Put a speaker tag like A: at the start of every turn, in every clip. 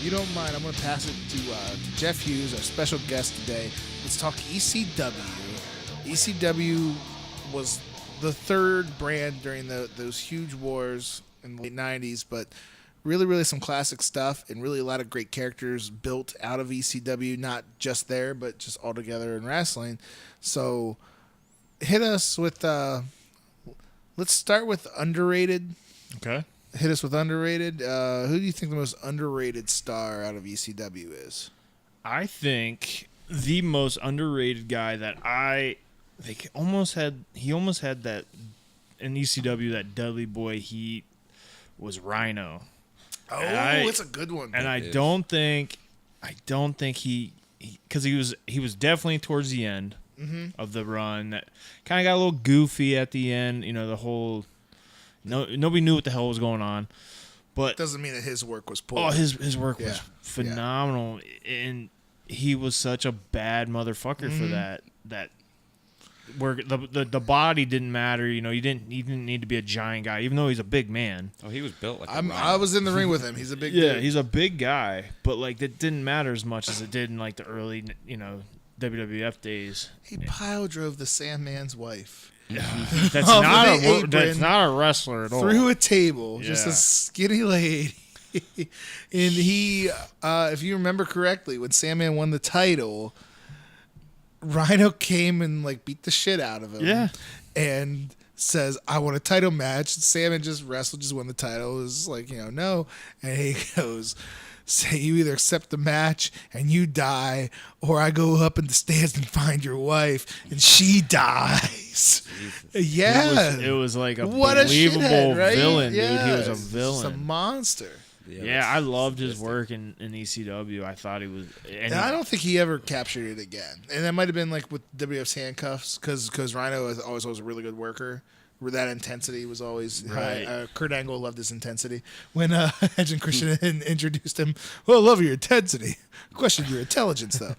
A: you don't mind, I'm going to pass it to Jeff Hughes, our special guest today. Let's talk ECW. ECW was the third brand during those huge wars in the late 90s, but really some classic stuff and really a lot of great characters built out of ECW, not just there, but just all together in wrestling. So hit us with, let's start with underrated.
B: Okay.
A: Hit us with underrated. Who do you think the most underrated star out of ECW is?
B: I think the most underrated guy that he almost had that in ECW, that Dudley Boy Heat, was Rhino.
A: Oh, it's a good one.
B: And I don't think he because he was definitely towards the end of the run. That kind of got a little goofy at the end. You know, the whole nobody knew what the hell was going on. But
A: doesn't mean that his work was poor.
B: Oh, his work was phenomenal, and he was such a bad motherfucker for that. Where the body didn't matter, you know. He didn't need to be a giant guy, even though he's a big man.
C: Oh, he was built like
A: I was in the ring with him. He's a big
B: dude.
A: dude.
B: He's a big guy, but like that didn't matter as much as it did in like the early, WWF days.
A: He pile drove the Sandman's wife.
B: That's not a wrestler at all.
A: Through a table, just a skinny lady. And he, if you remember correctly, when Sandman won the title, Rhino came and like beat the shit out of him.
B: Yeah.
A: And says, I want a title match. And Sandman just wrestled, just won the title. It was like, no. And he goes, say you either accept the match and you die, or I go up in the stands and find your wife and she dies. Jesus. Yeah.
B: It was like a
A: what
B: believable
A: shithead, right?
B: villain, dude. He was a villain.
A: He's a monster.
B: Yeah, I loved his work in ECW. I thought he was...
A: And I don't think he ever captured it again. And that might have been like with WWF's handcuffs, because Rhino always was a really good worker. Where that intensity was always high. Kurt Angle loved his intensity. When Edge and Christian introduced him, well, I love your intensity. Question your intelligence, though.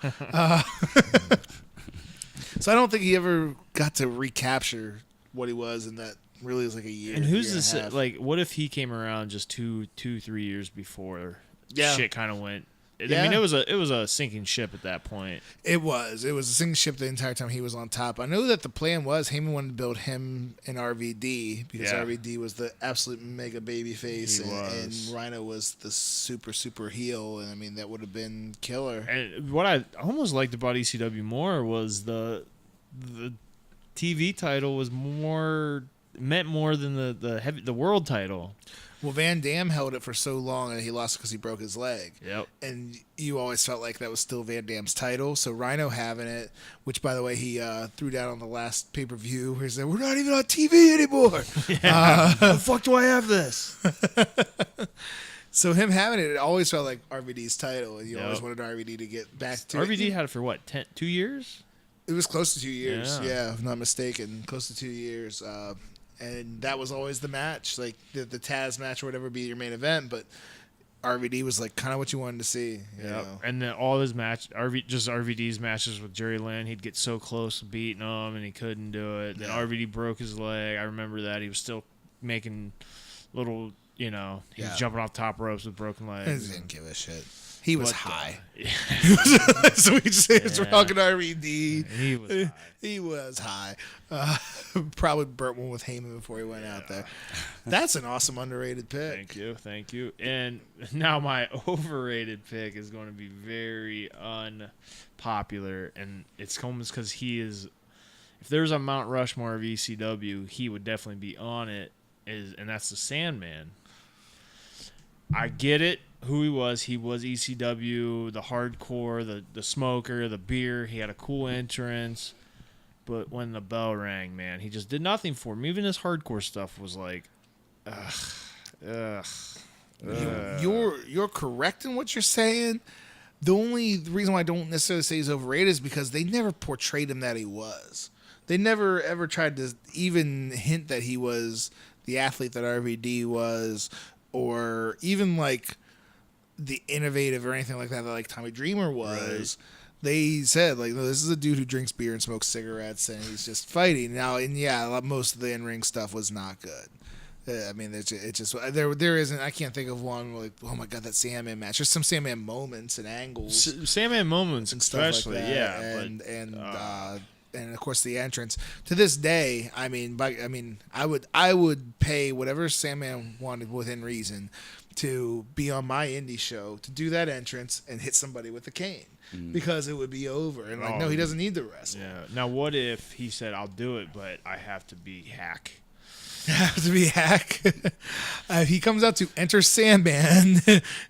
A: So I don't think he ever got to recapture what he was in that. Really is like a year.
B: And who's this?
A: And
B: like, what if he came around just 3 years before shit kind of went?
A: Yeah.
B: I mean, it was a sinking ship at that point.
A: It was a sinking ship the entire time he was on top. I know that the plan was Heyman wanted to build him and RVD because RVD was the absolute mega baby face, and Rhino was the super heel. And I mean, that would have been killer.
B: And what I almost liked about ECW more was the TV title was meant more than the world title.
A: Well, Van Dam held it for so long, and he lost because he broke his leg.
B: Yep.
A: And you always felt like that was still Van Dam's title. So Rhino having it, which, by the way, he threw down on the last pay-per-view where he said, we're not even on TV anymore.
B: How the fuck do I have this?
A: So him having it always felt like RVD's title, and you always wanted RVD to get back to it.
B: RVD had it for what, 2 years?
A: It was close to 2 years, yeah, if not mistaken. Close to 2 years. And that was always the match, like the Taz match or whatever would be your main event, but RVD was like kind of what you wanted to see. Yeah,
B: and then all his RVD's matches with Jerry Lynn, he'd get so close to beating him and he couldn't do it. Then RVD broke his leg. I remember that. He was still making little, he was jumping off top ropes with broken legs.
A: He didn't give a shit. He was high. So we just say it's rocking RVD. He was high. Probably burnt one with Heyman before he went out there. That's an awesome underrated pick.
B: Thank you. And now my overrated pick is going to be very unpopular, and it's almost because he is. If there's a Mount Rushmore of ECW, he would definitely be on it. And that's the Sandman. I get it. Who he was ECW, the hardcore, the smoker, the beer. He had a cool entrance, but when the bell rang, man, he just did nothing for him. Even his hardcore stuff was like,
A: You're correct in what you're saying. The only reason why I don't necessarily say he's overrated is because they never portrayed him that he was. They never ever tried to even hint that he was the athlete that RVD was, or even like the innovative or anything like that like Tommy Dreamer was. Right. They said like, no, this is a dude who drinks beer and smokes cigarettes and he's just fighting now. And yeah, most of the in-ring stuff was not good. I mean, it's just there isn't. I can't think of one like, oh my god, that Sandman match. There's some Sandman moments and angles,
B: Sandman moments,
A: and stuff
B: especially,
A: like that.
B: yeah.
A: And of course the entrance. To this day, I mean, I would pay whatever Sandman wanted within reason to be on my indie show to do that entrance and hit somebody with a cane because it would be over. And like, no, he doesn't need to wrestle.
B: Yeah. Now, what if he said, "I'll do it, but I have to be Hack"?
A: Have to be Hack. If he comes out to enter Sandman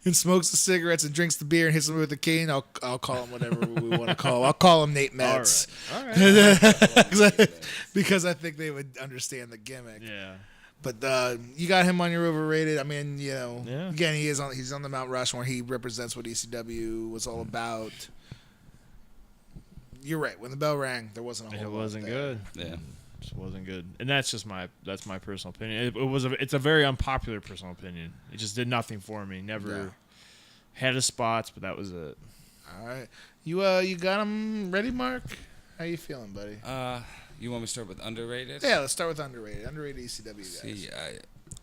A: and smokes the cigarettes and drinks the beer and hits him with a cane, I'll call him whatever we want to call him. I'll call him Nate Metz.
B: All right.
A: Because I think they would understand the gimmick.
B: Yeah.
A: But you got him on your overrated. I mean,
B: Yeah.
A: again, he's on the Mount Rushmore. He represents what ECW was all about. You're right. When the bell rang, there wasn't a whole lot
B: wasn't
A: there.
B: good.
C: Yeah.
B: Just wasn't good, and that's my personal opinion. It's a very unpopular personal opinion. It just did nothing for me. Never had his spots, but that was it.
A: All right, you got him ready, Mark? How you feeling, buddy?
C: You want me to start with underrated?
A: Yeah, let's start with underrated. Underrated ECW guys.
C: See,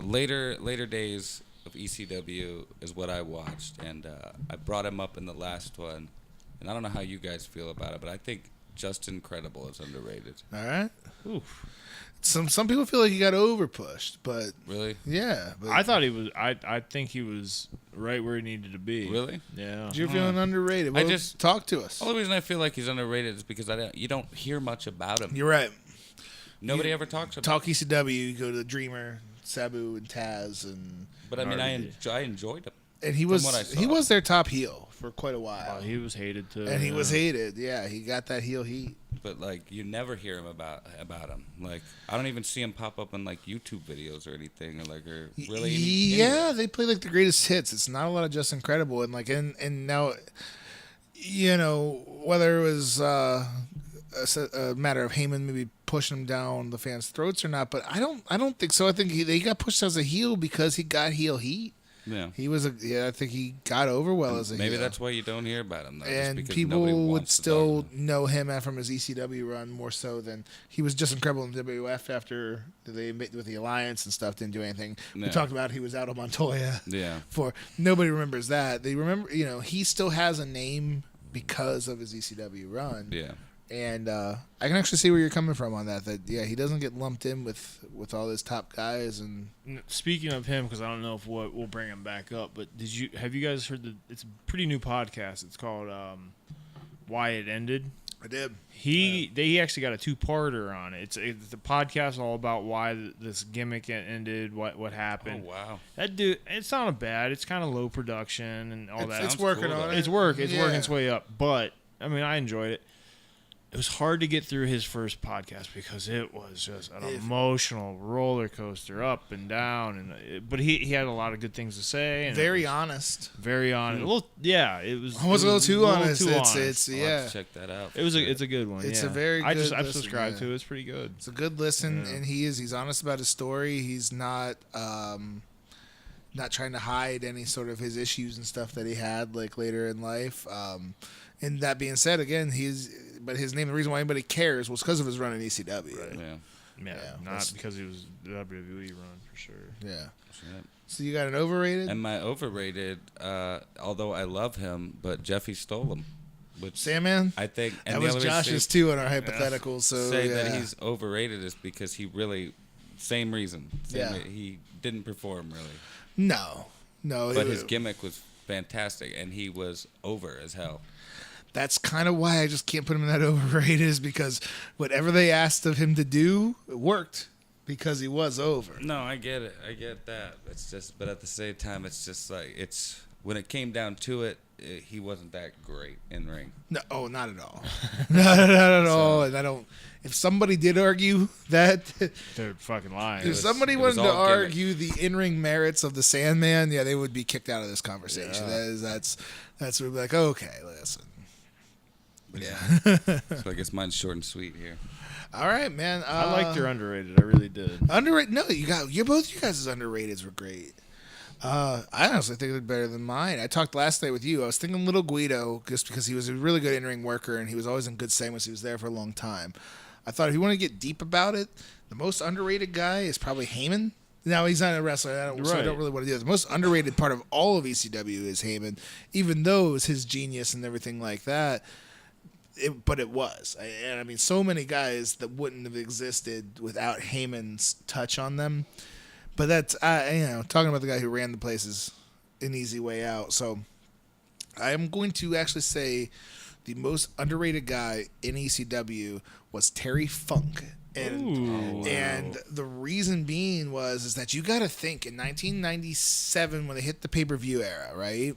C: later days of ECW is what I watched, and I brought him up in the last one, and I don't know how you guys feel about it, but I think Just Incredible is underrated.
A: All right.
B: Oof.
A: Some people feel like he got over pushed, but
C: Really?
A: yeah. But
B: I thought he was. I think he was right where he needed to be.
C: Really?
B: Yeah.
A: you're feeling underrated. Well,
C: just-
A: talk to us.
C: The only reason I feel like he's underrated is because you don't hear much about him.
A: You're right.
C: Nobody ever talks about
A: Talk ECW. You go to the Dreamer, Sabu, and Taz, and
C: But I mean,
B: Already
C: I enjoyed him.
A: he
C: From what I saw.
A: was their top heel for quite a while.
B: He was hated too.
A: And he was hated. Yeah, he got that heel heat.
C: But like, you never hear him about him. Like, I don't even see him pop up in like YouTube videos or anything, or really.
A: Yeah, they play like the greatest hits. It's not a lot of Just Incredible, and like, and now, whether it was a matter of Heyman maybe pushing him down the fans' throats or not, but I don't think so. I think he got pushed as a heel because he got heel heat.
C: Yeah.
A: He was I think he got over well as a heel.
C: Maybe that's why you don't hear about him, though. just
A: And
C: because
A: people
C: nobody
A: would
C: wants to talk
A: still
C: about him.
A: know him from his ECW run more so than he was Just Incredible in WWF after they made with the Alliance and stuff. Didn't do anything. We
C: Yeah.
A: talked about he was out of Montoya.
C: Yeah.
A: For nobody remembers that. They remember, he still has a name because of his ECW run.
C: Yeah.
A: And I can actually see where you're coming from on that. That he doesn't get lumped in with all his top guys. And
B: Speaking of him, because I don't know if we'll bring him back up, but have you guys heard it's a pretty new podcast? It's called Why It Ended.
A: I did.
B: They actually got a 2-parter on it. It's the podcast all about why this gimmick ended, what happened.
C: Oh, wow.
B: That dude, it sounded bad. It's kind of low production and all that.
A: It's working
C: cool,
A: on
C: though.
A: it.
B: It's working
A: Yeah.
B: its way up. But I mean, I enjoyed it. It was hard to get through his first podcast because it was just an emotional roller coaster, up and down, but he had a lot of good things to say. And
A: Very honest.
B: very honest. It was
A: Almost a little too honest. It's
C: I'll have to check that out.
B: it's a good one.
A: It's
B: yeah.
A: a very
B: I've
A: good
B: subscribed
A: listen,
B: to it. It's pretty good.
A: It's a good listen,
B: Yeah.
A: and he's honest about his story. He's not not trying to hide any sort of his issues and stuff that he had like later in life. And that being said, again, but his name, the reason why anybody cares was because of his run in ECW.
B: Right.
C: Yeah.
B: Yeah,
A: Yeah,
B: not because he was the WWE run for sure.
A: Yeah.
C: Shit.
A: So you got an overrated?
C: And my overrated, although I love him, but Jeffy stole him. Which
A: Sandman?
C: I think. And
A: That
C: the
A: was
C: only reason
A: Josh's too in our hypotheticals. So
C: say
A: yeah.
C: that he's overrated is because he really, same reason.
A: Yeah.
C: He didn't perform really.
A: No.
C: But his gimmick was fantastic, and he was over as hell.
A: That's kind of why I just can't put him in that overrated, is because whatever they asked of him to do, it worked because he was over.
C: No, I get it. I get that. It's just, but at the same time, it's just like when it came down to it, he wasn't that great in ring.
A: No, not at all. not at all. And I don't. If somebody did argue that,
B: They're fucking lying.
A: if somebody
C: it was
A: wanted to
C: all gimmick.
A: argue the in-ring merits of the Sandman, yeah, they would be kicked out of this conversation.
B: Yeah.
A: That's what we'd be like. Okay, listen. Yeah.
C: So I guess mine's short and sweet here.
A: All right, man.
B: I liked your underrated. I really did.
A: Underrated? No, both you guys' underrateds were great. I honestly think they're better than mine. I talked last night with you. I was thinking Little Guido just because he was a really good in-ring worker and he was always in good segments. He was there for a long time. I thought if you want to get deep about it, the most underrated guy is probably Heyman. Now he's not a wrestler. So I don't really want to do that. The most underrated part of all of ECW is Heyman, even though it was his genius and everything like that. But it was, and I mean, so many guys that wouldn't have existed without Heyman's touch on them. But that's talking about the guy who ran the place is an easy way out. So I am going to actually say the most underrated guy in ECW was Terry Funk. And the reason being is that you got to think in 1997 when they hit the pay-per-view era, right?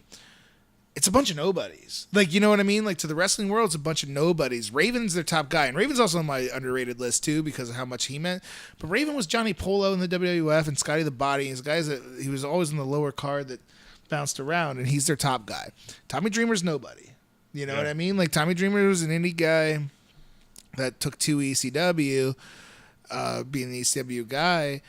A: It's a bunch of nobodies. Like, you know what I mean? Like, to the wrestling world, it's a bunch of nobodies. Raven's their top guy. And Raven's also on my underrated list, too, because of how much he meant. But Raven was Johnny Polo in the WWF and Scotty the Body. He's guys that he was always in the lower card that bounced around, and he's their top guy. Tommy Dreamer's nobody. You know what I mean? Like, Tommy Dreamer was an indie guy that took to ECW, being the ECW guy.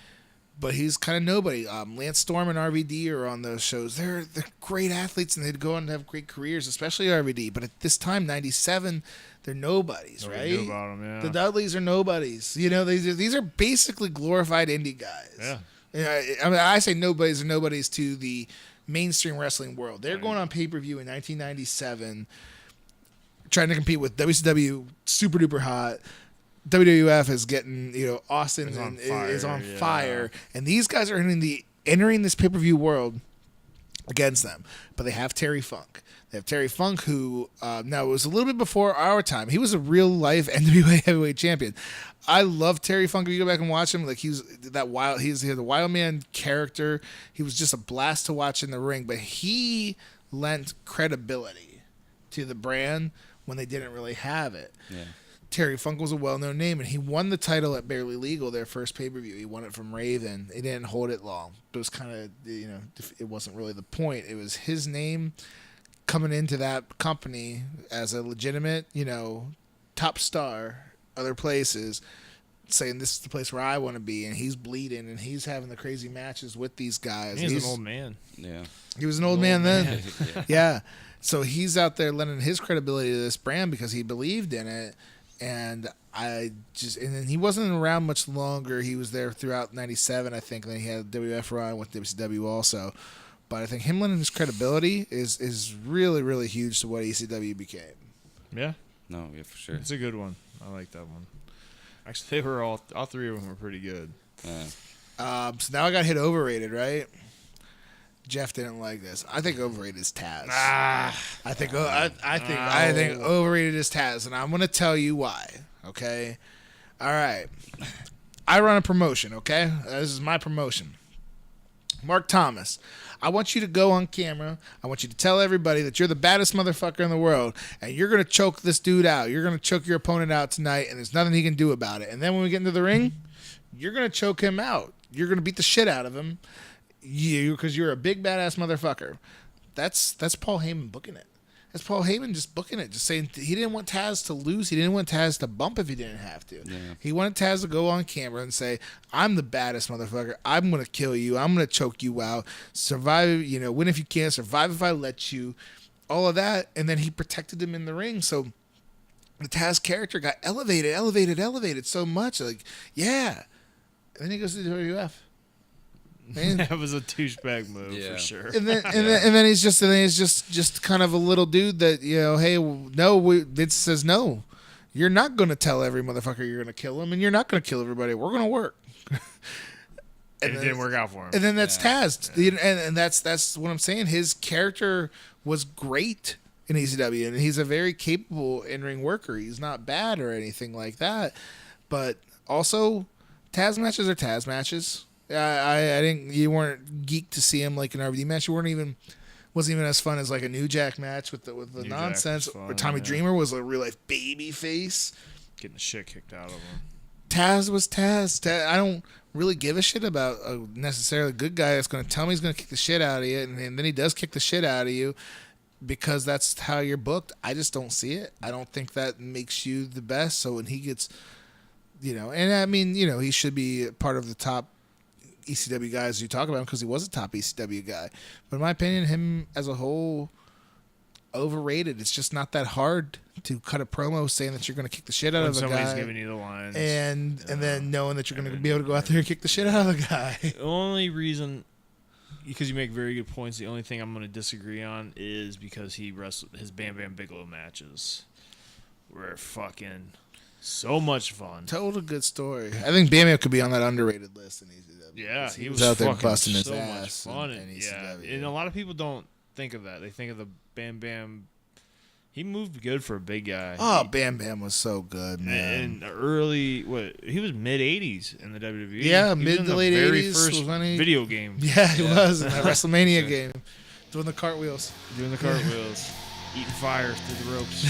A: But he's kind of nobody. Lance Storm and RVD are on those shows. They're great athletes, and they'd go on to have great careers, especially RVD. But at this time, 97, they're nobodies,
B: Nobody
A: right?
B: knew about 'em, yeah.
A: The Dudleys are nobodies. You know, these are basically glorified indie guys.
B: Yeah.
A: You know, I mean, I say nobodies are nobodies to the mainstream wrestling world. They're going on pay-per-view in 1997, trying to compete with WCW, super duper hot. WWF is getting, Austin is on fire, and these guys are entering this pay-per-view world against them. But they have Terry Funk. They have Terry Funk, who now it was a little bit before our time. He was a real life NWA heavyweight champion. I love Terry Funk. If you go back and watch him, like he's the wild man character. He was just a blast to watch in the ring, but he lent credibility to the brand when they didn't really have it. Yeah. Terry Funk was a well-known name, and he won the title at Barely Legal, their first pay-per-view. He won it from Raven. He didn't hold it long. But it was kind of, it wasn't really the point. It was his name coming into that company as a legitimate, top star, other places, saying this is the place where I want to be, and he's bleeding, and he's having the crazy matches with these guys.
B: He's an old man.
C: Yeah.
A: He was an old man then. Yeah. So he's out there lending his credibility to this brand because he believed in it. And then he wasn't around much longer. He was there throughout 97, I think. And then he had a WF run with WCW also. But I think him lending his credibility is really, really huge to what ECW became.
B: Yeah.
C: No, yeah, for sure.
B: It's a good one. I like that one. Actually, they were all three of them were pretty good.
A: So now I got hit overrated, right? Jeff didn't like this. I think overrated is Taz. I think overrated is Taz, and I'm gonna tell you why. Okay, all right. I run a promotion. Okay, this is my promotion. Mark Thomas, I want you to go on camera. I want you to tell everybody that you're the baddest motherfucker in the world, and you're gonna choke this dude out. You're gonna choke your opponent out tonight, and there's nothing he can do about it. And then when we get into the ring, you're gonna choke him out. You're gonna beat the shit out of him. Because you're a big badass motherfucker. That's Paul Heyman booking it. That's Paul Heyman just booking it, just saying he didn't want Taz to lose. He didn't want Taz to bump if he didn't have to. Yeah. He wanted Taz to go on camera and say, "I'm the baddest motherfucker. I'm gonna kill you. I'm gonna choke you out. Survive. Win if you can. Survive if I let you." All of that, and then he protected him in the ring. So the Taz character got elevated so much. Like, yeah. And then he goes to the WWF. Man.
B: That was a douchebag move for sure.
A: And then he's just kind of a little dude that hey, no, Vince says no. You're not going to tell every motherfucker you're going to kill him, and you're not going to kill everybody. We're going to work.
B: And it didn't work out for him.
A: And then that's Taz, and that's what I'm saying. His character was great in ECW, and he's a very capable in-ring worker. He's not bad or anything like that, but also Taz matches are Taz matches. I didn't. You weren't geeked to see him like an RVD match. You wasn't even as fun as like a New Jack match with the nonsense. Or Tommy Dreamer was a real life baby face,
B: getting the shit kicked out of him.
A: Taz was Taz. I don't really give a shit about a necessarily good guy that's going to tell me he's going to kick the shit out of you, and then he does kick the shit out of you because that's how you're booked. I just don't see it. I don't think that makes you the best. So when he gets, and I mean, he should be part of the top ECW guys you talk about him because he was a top ECW guy. But in my opinion, him as a whole, overrated. It's just not that hard to cut a promo saying that you're going to kick the shit out
B: When
A: of a
B: somebody's
A: guy,
B: giving you the lines.
A: and then knowing that you're going to be able to go out there and kick the shit out of the guy.
B: The only reason, because you make very good points, the only thing I'm going to disagree on is because he wrestled his Bam Bam Bigelow matches were fucking so much fun.
A: Told a good story. I think Bam Bam could be on that underrated list in ECW.
B: Yeah,
A: he was out there
B: fucking
A: busting his
B: so
A: ass.
B: much fun.
A: in
B: Yeah,
A: ECW.
B: and a lot of people don't think of that. They think of the Bam Bam. He moved good for a big guy.
A: Oh, Bam Bam was so good, man.
B: And early, he was mid '80s in the WWE.
A: Yeah,
B: He was
A: mid
B: in
A: to
B: the
A: late
B: very
A: 80s
B: first
A: was when he-
B: video game.
A: Yeah, he was in that WrestleMania game, doing the cartwheels.
B: Doing the cartwheels, eating fire through the ropes.